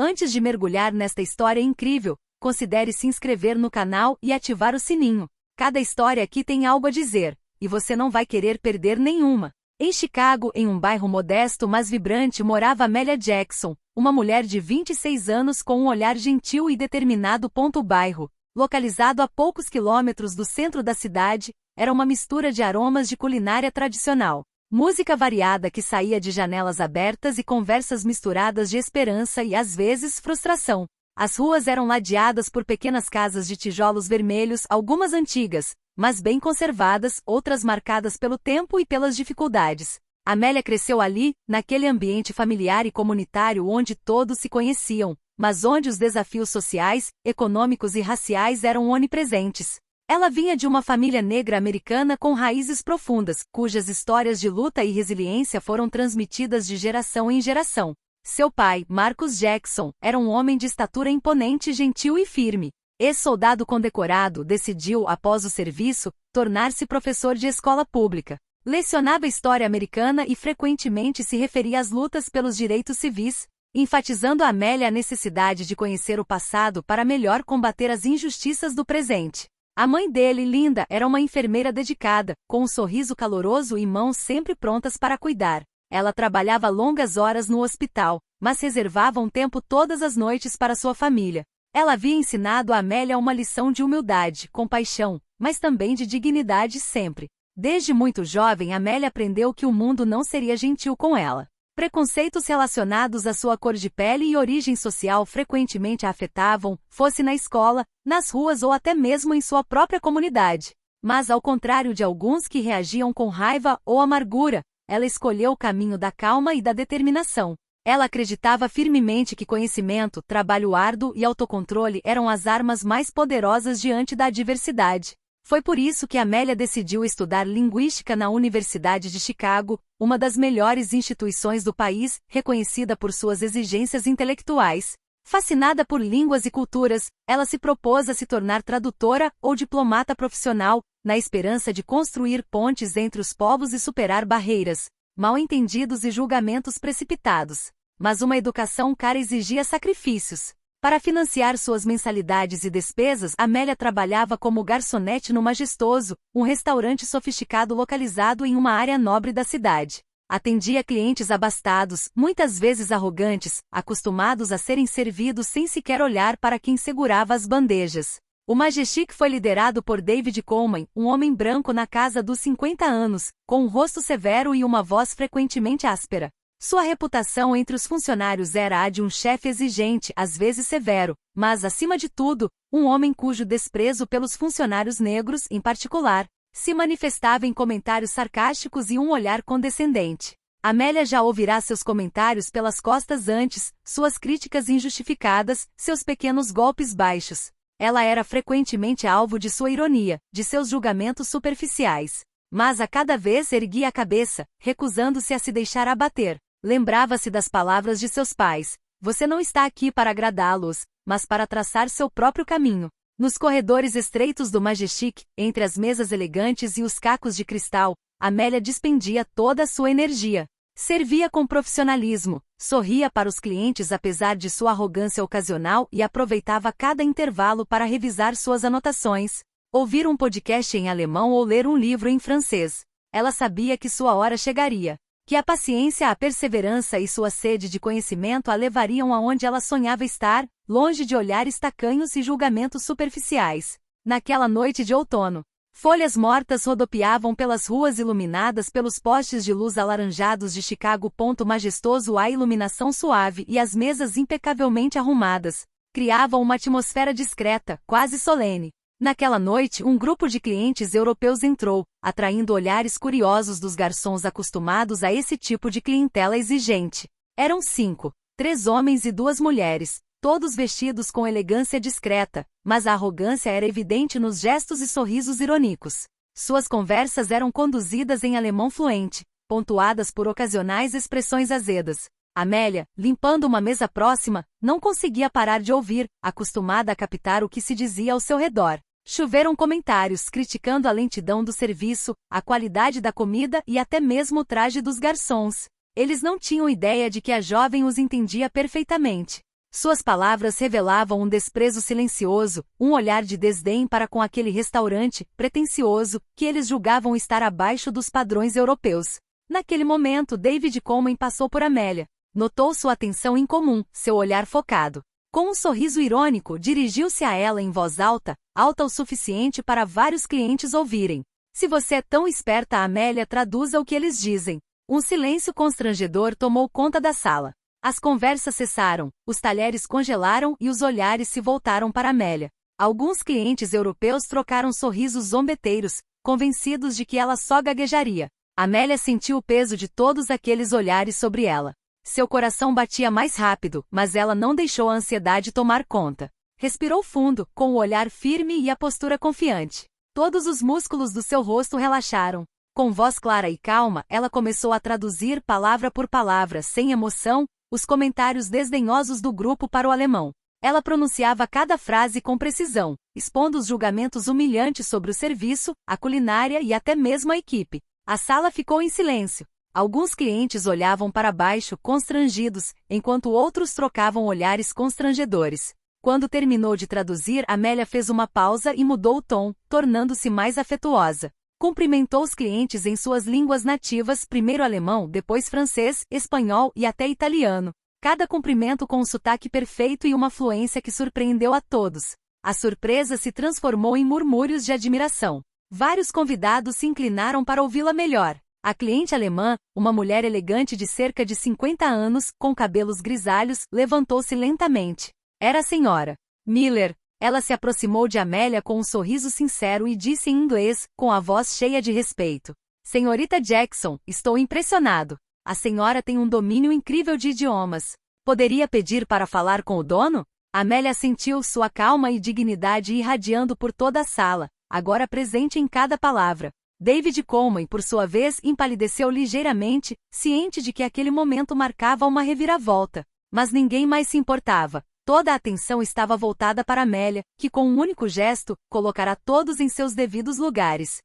Antes de mergulhar nesta história incrível, considere se inscrever no canal e ativar o sininho. Cada história aqui tem algo a dizer, e você não vai querer perder nenhuma. Em Chicago, em um bairro modesto mas vibrante, morava Amélia Jackson, uma mulher de 26 anos com um olhar gentil e determinado. O bairro, localizado a poucos quilômetros do centro da cidade, era uma mistura de aromas de culinária tradicional, música variada que saía de janelas abertas e conversas misturadas de esperança e às vezes frustração. As ruas eram ladeadas por pequenas casas de tijolos vermelhos, algumas antigas, mas bem conservadas, outras marcadas pelo tempo e pelas dificuldades. Amélia cresceu ali, naquele ambiente familiar e comunitário onde todos se conheciam, mas onde os desafios sociais, econômicos e raciais eram onipresentes. Ela vinha de uma família negra americana com raízes profundas, cujas histórias de luta e resiliência foram transmitidas de geração em geração. Seu pai, Marcus Jackson, era um homem de estatura imponente, gentil e firme. Ex-soldado condecorado, decidiu, após o serviço, tornar-se professor de escola pública. Lecionava história americana e frequentemente se referia às lutas pelos direitos civis, enfatizando a Amélia a necessidade de conhecer o passado para melhor combater as injustiças do presente. A mãe dele, Linda, era uma enfermeira dedicada, com um sorriso caloroso e mãos sempre prontas para cuidar. Ela trabalhava longas horas no hospital, mas reservava um tempo todas as noites para sua família. Ela havia ensinado a Amélia uma lição de humildade, compaixão, mas também de dignidade sempre. Desde muito jovem, Amélia aprendeu que o mundo não seria gentil com ela. Preconceitos relacionados à sua cor de pele e origem social frequentemente a afetavam, fosse na escola, nas ruas ou até mesmo em sua própria comunidade. Mas ao contrário de alguns que reagiam com raiva ou amargura, ela escolheu o caminho da calma e da determinação. Ela acreditava firmemente que conhecimento, trabalho árduo e autocontrole eram as armas mais poderosas diante da adversidade. Foi por isso que Amélia decidiu estudar linguística na Universidade de Chicago, uma das melhores instituições do país, reconhecida por suas exigências intelectuais. Fascinada por línguas e culturas, ela se propôs a se tornar tradutora ou diplomata profissional, na esperança de construir pontes entre os povos e superar barreiras, mal-entendidos e julgamentos precipitados. Mas uma educação cara exigia sacrifícios. Para financiar suas mensalidades e despesas, Amélia trabalhava como garçonete no Majestoso, um restaurante sofisticado localizado em uma área nobre da cidade. Atendia clientes abastados, muitas vezes arrogantes, acostumados a serem servidos sem sequer olhar para quem segurava as bandejas. O Majestic foi liderado por David Coleman, um homem branco na casa dos 50 anos, com um rosto severo e uma voz frequentemente áspera. Sua reputação entre os funcionários era a de um chefe exigente, às vezes severo, mas, acima de tudo, um homem cujo desprezo pelos funcionários negros, em particular, se manifestava em comentários sarcásticos e um olhar condescendente. Amélia já ouvirá seus comentários pelas costas antes, suas críticas injustificadas, seus pequenos golpes baixos. Ela era frequentemente alvo de sua ironia, de seus julgamentos superficiais. Mas a cada vez erguia a cabeça, recusando-se a se deixar abater. Lembrava-se das palavras de seus pais: "Você não está aqui para agradá-los, mas para traçar seu próprio caminho." Nos corredores estreitos do Majestic, entre as mesas elegantes e os cacos de cristal, Amélia dispendia toda a sua energia. Servia com profissionalismo, sorria para os clientes apesar de sua arrogância ocasional e aproveitava cada intervalo para revisar suas anotações, ouvir um podcast em alemão ou ler um livro em francês. Ela sabia que sua hora chegaria, que a paciência, a perseverança e sua sede de conhecimento a levariam aonde ela sonhava estar, longe de olhares tacanhos e julgamentos superficiais. Naquela noite de outono, folhas mortas rodopiavam pelas ruas iluminadas pelos postes de luz alaranjados de Chicago. Majestoso, a iluminação suave e as mesas impecavelmente arrumadas criavam uma atmosfera discreta, quase solene. Naquela noite, um grupo de clientes europeus entrou, atraindo olhares curiosos dos garçons acostumados a esse tipo de clientela exigente. Eram 5, 3 homens e 2 mulheres, todos vestidos com elegância discreta, mas a arrogância era evidente nos gestos e sorrisos irônicos. Suas conversas eram conduzidas em alemão fluente, pontuadas por ocasionais expressões azedas. Amélia, limpando uma mesa próxima, não conseguia parar de ouvir, acostumada a captar o que se dizia ao seu redor. Choveram comentários criticando a lentidão do serviço, a qualidade da comida e até mesmo o traje dos garçons. Eles não tinham ideia de que a jovem os entendia perfeitamente. Suas palavras revelavam um desprezo silencioso, um olhar de desdém para com aquele restaurante pretensioso que eles julgavam estar abaixo dos padrões europeus. Naquele momento, David Coleman passou por Amélia. Notou sua atenção incomum, seu olhar focado. Com um sorriso irônico, dirigiu-se a ela em voz alta, alta o suficiente para vários clientes ouvirem. Se você é tão esperta, Amélia, traduza o que eles dizem. Um silêncio constrangedor tomou conta da sala. As conversas cessaram, os talheres congelaram e os olhares se voltaram para Amélia. Alguns clientes europeus trocaram sorrisos zombeteiros, convencidos de que ela só gaguejaria. Amélia sentiu o peso de todos aqueles olhares sobre ela. Seu coração batia mais rápido, mas ela não deixou a ansiedade tomar conta. Respirou fundo, com o olhar firme e a postura confiante. Todos os músculos do seu rosto relaxaram. Com voz clara e calma, ela começou a traduzir palavra por palavra, sem emoção, os comentários desdenhosos do grupo para o alemão. Ela pronunciava cada frase com precisão, expondo os julgamentos humilhantes sobre o serviço, a culinária e até mesmo a equipe. A sala ficou em silêncio. Alguns clientes olhavam para baixo, constrangidos, enquanto outros trocavam olhares constrangedores. Quando terminou de traduzir, Amélia fez uma pausa e mudou o tom, tornando-se mais afetuosa. Cumprimentou os clientes em suas línguas nativas, primeiro alemão, depois francês, espanhol e até italiano. Cada cumprimento com um sotaque perfeito e uma fluência que surpreendeu a todos. A surpresa se transformou em murmúrios de admiração. Vários convidados se inclinaram para ouvi-la melhor. A cliente alemã, uma mulher elegante de cerca de 50 anos, com cabelos grisalhos, levantou-se lentamente. Era a senhora Miller. Ela se aproximou de Amélia com um sorriso sincero e disse em inglês, com a voz cheia de respeito. Senhorita Jackson, estou impressionado. A senhora tem um domínio incrível de idiomas. Poderia pedir para falar com o dono? Amélia sentiu sua calma e dignidade irradiando por toda a sala, agora presente em cada palavra. David Coleman, por sua vez, empalideceu ligeiramente, ciente de que aquele momento marcava uma reviravolta. Mas ninguém mais se importava. Toda a atenção estava voltada para Amélia, que com um único gesto, colocará todos em seus devidos lugares.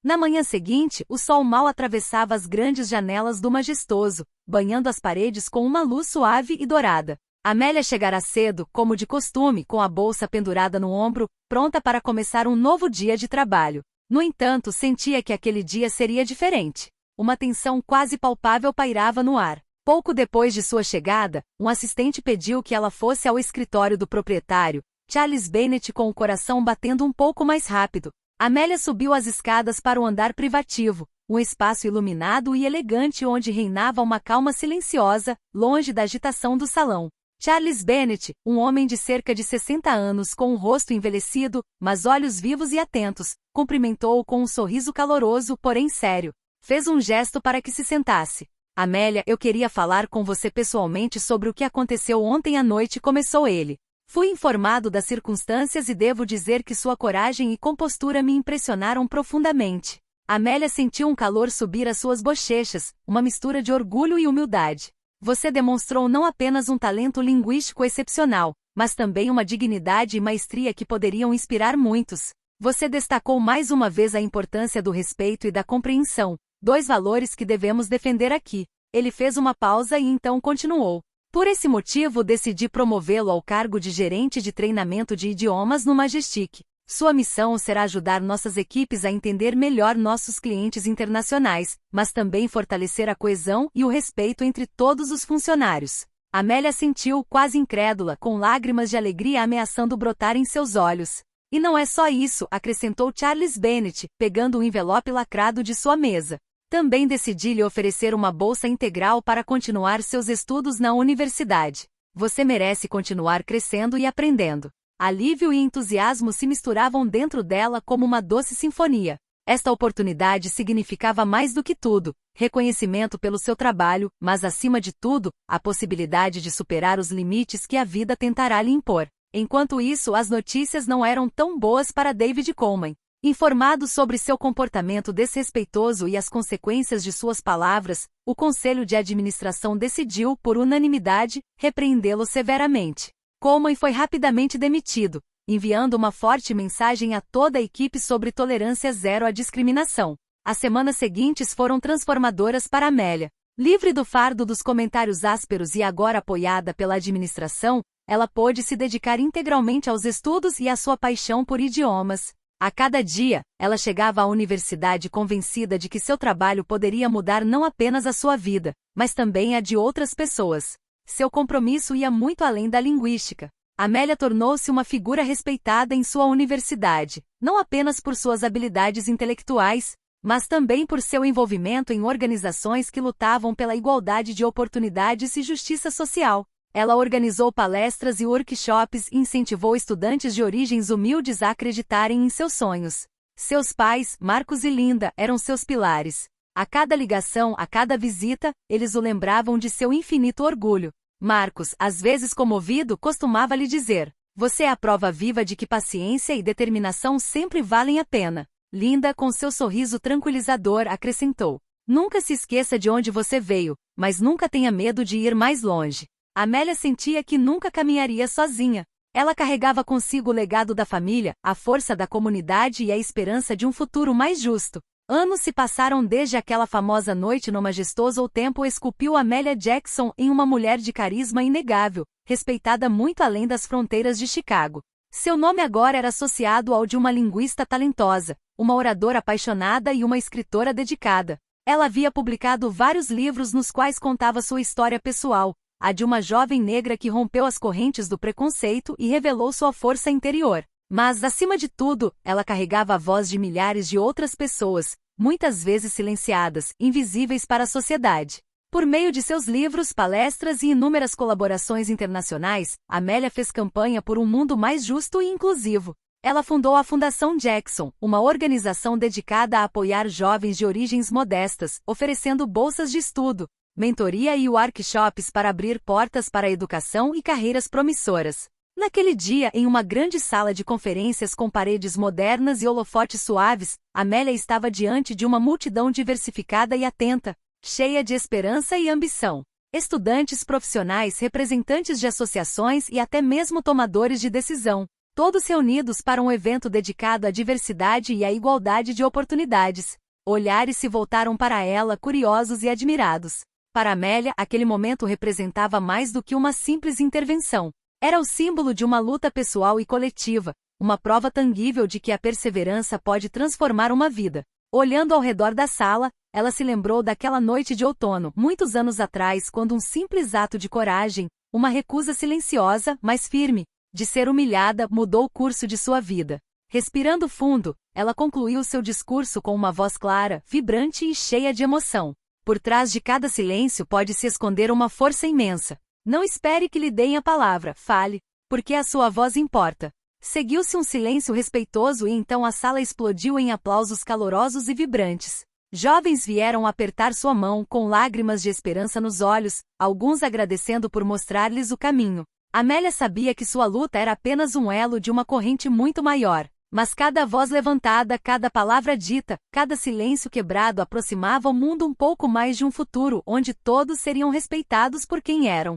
Na manhã seguinte, o sol mal atravessava as grandes janelas do majestoso, banhando as paredes com uma luz suave e dourada. Amélia chegara cedo, como de costume, com a bolsa pendurada no ombro, pronta para começar um novo dia de trabalho. No entanto, sentia que aquele dia seria diferente. Uma tensão quase palpável pairava no ar. Pouco depois de sua chegada, um assistente pediu que ela fosse ao escritório do proprietário, Charles Bennett, com o coração batendo um pouco mais rápido. Amélia subiu as escadas para o andar privativo, um espaço iluminado e elegante onde reinava uma calma silenciosa, longe da agitação do salão. Charles Bennett, um homem de cerca de 60 anos com um rosto envelhecido, mas olhos vivos e atentos, cumprimentou-o com um sorriso caloroso, porém sério. Fez um gesto para que se sentasse. Amélia, eu queria falar com você pessoalmente sobre o que aconteceu ontem à noite, começou ele. Fui informado das circunstâncias e devo dizer que sua coragem e compostura me impressionaram profundamente. Amélia sentiu um calor subir às suas bochechas, uma mistura de orgulho e humildade. Você demonstrou não apenas um talento linguístico excepcional, mas também uma dignidade e maestria que poderiam inspirar muitos. Você destacou mais uma vez a importância do respeito e da compreensão. Dois valores que devemos defender aqui. Ele fez uma pausa e então continuou. Por esse motivo decidi promovê-lo ao cargo de gerente de treinamento de idiomas no Majestic. Sua missão será ajudar nossas equipes a entender melhor nossos clientes internacionais, mas também fortalecer a coesão e o respeito entre todos os funcionários. Amélia sentiu, quase incrédula, com lágrimas de alegria ameaçando brotar em seus olhos. E não é só isso, acrescentou Charles Bennett, pegando o envelope lacrado de sua mesa. Também decidi lhe oferecer uma bolsa integral para continuar seus estudos na universidade. Você merece continuar crescendo e aprendendo. Alívio e entusiasmo se misturavam dentro dela como uma doce sinfonia. Esta oportunidade significava mais do que tudo, reconhecimento pelo seu trabalho, mas acima de tudo, a possibilidade de superar os limites que a vida tentará lhe impor. Enquanto isso, as notícias não eram tão boas para David Coleman. Informado sobre seu comportamento desrespeitoso e as consequências de suas palavras, o Conselho de Administração decidiu, por unanimidade, repreendê-lo severamente. Coleman foi rapidamente demitido, enviando uma forte mensagem a toda a equipe sobre tolerância zero à discriminação. As semanas seguintes foram transformadoras para Amélia. Livre do fardo dos comentários ásperos e agora apoiada pela administração, ela pôde se dedicar integralmente aos estudos e à sua paixão por idiomas. A cada dia, ela chegava à universidade convencida de que seu trabalho poderia mudar não apenas a sua vida, mas também a de outras pessoas. Seu compromisso ia muito além da linguística. Amélia tornou-se uma figura respeitada em sua universidade, não apenas por suas habilidades intelectuais, mas também por seu envolvimento em organizações que lutavam pela igualdade de oportunidades e justiça social. Ela organizou palestras e workshops e incentivou estudantes de origens humildes a acreditarem em seus sonhos. Seus pais, Marcos e Linda, eram seus pilares. A cada ligação, a cada visita, eles o lembravam de seu infinito orgulho. Marcos, às vezes comovido, costumava lhe dizer: "Você é a prova viva de que paciência e determinação sempre valem a pena." Linda, com seu sorriso tranquilizador, acrescentou: "Nunca se esqueça de onde você veio, mas nunca tenha medo de ir mais longe." Amélia sentia que nunca caminharia sozinha. Ela carregava consigo o legado da família, a força da comunidade e a esperança de um futuro mais justo. Anos se passaram desde aquela famosa noite no majestoso o tempo esculpiu Amélia Jackson em uma mulher de carisma inegável, respeitada muito além das fronteiras de Chicago. Seu nome agora era associado ao de uma linguista talentosa, uma oradora apaixonada e uma escritora dedicada. Ela havia publicado vários livros nos quais contava sua história pessoal, a de uma jovem negra que rompeu as correntes do preconceito e revelou sua força interior. Mas, acima de tudo, ela carregava a voz de milhares de outras pessoas, muitas vezes silenciadas, invisíveis para a sociedade. Por meio de seus livros, palestras e inúmeras colaborações internacionais, Amélia fez campanha por um mundo mais justo e inclusivo. Ela fundou a Fundação Jackson, uma organização dedicada a apoiar jovens de origens modestas, oferecendo bolsas de estudo, mentoria e workshops para abrir portas para a educação e carreiras promissoras. Naquele dia, em uma grande sala de conferências com paredes modernas e holofotes suaves, Amélia estava diante de uma multidão diversificada e atenta, cheia de esperança e ambição. Estudantes profissionais, representantes de associações e até mesmo tomadores de decisão, todos reunidos para um evento dedicado à diversidade e à igualdade de oportunidades. Olhares se voltaram para ela, curiosos e admirados. Para Amélia, aquele momento representava mais do que uma simples intervenção. Era o símbolo de uma luta pessoal e coletiva, uma prova tangível de que a perseverança pode transformar uma vida. Olhando ao redor da sala, ela se lembrou daquela noite de outono, muitos anos atrás, quando um simples ato de coragem, uma recusa silenciosa, mas firme, de ser humilhada, mudou o curso de sua vida. Respirando fundo, ela concluiu seu discurso com uma voz clara, vibrante e cheia de emoção. Por trás de cada silêncio pode se esconder uma força imensa. Não espere que lhe deem a palavra, fale, porque a sua voz importa. Seguiu-se um silêncio respeitoso e então a sala explodiu em aplausos calorosos e vibrantes. Jovens vieram apertar sua mão com lágrimas de esperança nos olhos, alguns agradecendo por mostrar-lhes o caminho. Amélia sabia que sua luta era apenas um elo de uma corrente muito maior, mas cada voz levantada, cada palavra dita, cada silêncio quebrado aproximava o mundo um pouco mais de um futuro onde todos seriam respeitados por quem eram.